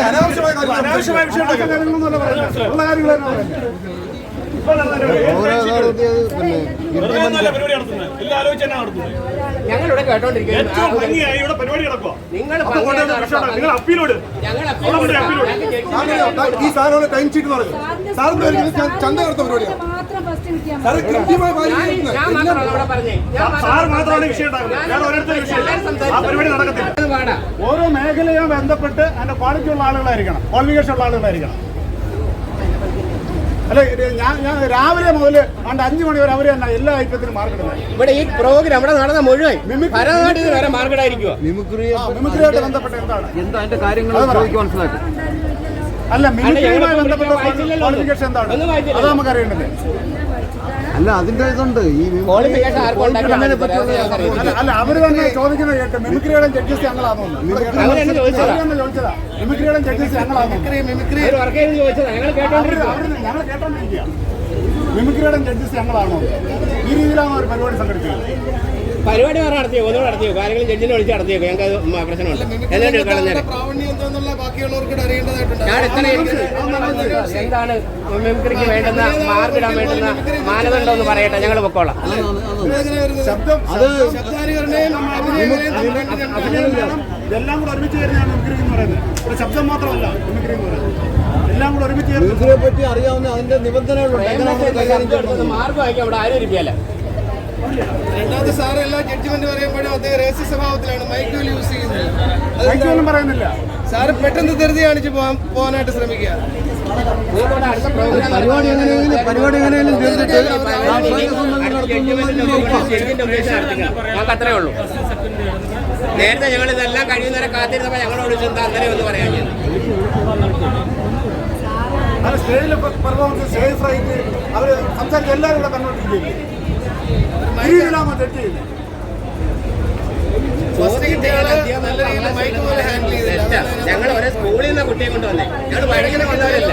അനാവശ്യമായ വിഷയം ഞങ്ങളിവിടെ കേട്ടോണ്ടിരിക്കുന്നത് ഈ സാധനം ടൈം ഷീറ്റ് പറഞ്ഞു സാറിന് ചന്ത നടത്ത പരിപാടിയാണ് ഓരോ മേഖലയും ബന്ധപ്പെട്ട് അതിന്റെ ക്വാളിറ്റി ഉള്ള ആളുകളായിരിക്കണം, ക്വാളിഫിക്കേഷൻ ഉള്ള ആളുകളായിരിക്കണം. അല്ല, ഞാൻ രാവിലെ മുതൽ 5 മണി വരെ അവര് തന്നെ എല്ലാ ഐറ്റത്തിനും മാർക്കറ്റ്. ഇവിടെ ഈ പ്രോഗ്രാം ഇവിടെ നടന്ന മുഴുവൻ ഭരതനാട്യത്തിന് വരെ മാർക്കറ്റ് ആയിരിക്കും. മിമിക്രിയായിട്ട് ബന്ധപ്പെട്ട് എന്താണ് അതിന്റെ കാര്യങ്ങൾ മനസ്സിലാക്കും. അല്ല, മിമിക്രിയുമായി ബന്ധപ്പെട്ട ക്വാളിഫിക്കേഷൻ എന്താണ് അത് നമുക്ക് അറിയേണ്ടത്. അല്ല, അതിന്റെ ഇതുണ്ട് ഈ അല്ല, അവര് തന്നെ ചോദിക്കുന്നത് കേട്ട് മിമിക്രിയുടെ ജഡ്ജസ് ഞങ്ങളാണോ ചോദിച്ചതാ. മിമിക്രിയുടെ ജഡ്ജസ് ഞങ്ങളാണോ ഞങ്ങൾ കേട്ടോണ്ടിരിക്കുക. മിമിക്രിയുടെ ജഡ്ജസ് ഞങ്ങളാണോ ഈ രീതിയിലാണ് ഒരു പരിപാടി സംഘടിപ്പിച്ചത്. പരിപാടി വേറെ നടത്തിയോ, ഒന്നും നടത്തിയോ, കാര്യങ്ങൾ ജഡ്ജിനെ വിളിച്ച് നടത്തിയോ, ഞങ്ങൾക്ക് പ്രശ്നമുണ്ട്. ഞാൻ എന്താണ് മിമിക്രിക്ക് വേണ്ടുന്ന മാർക്കിടാൻ വേണ്ടുന്ന മാനദണ്ഡം എന്ന് പറയട്ടെ, ഞങ്ങൾ പൊക്കോളാം. എല്ലാം കൂടെ ഒരുമിച്ച് വരുന്നതാണ് മിമിക്രി എന്ന് പറയുന്നത്. ശബ്ദം മാത്രമല്ല മിമിക്രി എന്ന് പറയുന്നത്, എല്ലാം കൂടെ ഒരുമിച്ച് മിമിക്രിയെ പറ്റി അറിയാവുന്ന അതിന്റെ നിബന്ധനകളുണ്ട്. മാർക്ക് വായിക്കാൻ ഇവിടെ ആരും ഇരിക്കുകയല്ല. രണ്ടാമത്തെ സാറ് എല്ലാ ജഡ്ജ്മെന്റ് പറയുമ്പോഴും അദ്ദേഹം രഹസ്യ സ്വഭാവത്തിലാണ് മൈക്ക് യൂസ് ചെയ്യുന്നത്. പറയുന്നില്ല. സാറ് പെട്ടെന്ന് ധൃതി കാണിച്ച് പോകാനായിട്ട് ശ്രമിക്കുക. ഞങ്ങൾക്ക് അത്രേ ഉള്ളൂ. നേരത്തെ ഞങ്ങൾ ഇതെല്ലാം കഴിയുന്നവരെ കാത്തിരുന്നപ്പോൾ ഞങ്ങളോട് ചിന്ത അന്നേരം ഒന്ന് പറയാൻ ചെയ്തു. സ്റ്റേജിലെ പെർഫോമൻസ് സേഫ് ആയിട്ട് അവര് സംസാരിച്ച് എല്ലാവരും ഇവിടെ കണ്ടോണ്ടിരിക്കുകയില്ലേ. ഞങ്ങൾ ഒരേ സ്കൂളിൽ നിന്ന് കുട്ടിയെ കൊണ്ടുവന്നേ, ഞങ്ങൾ വഴങ്ങിനെ കൊണ്ടുവരില്ല.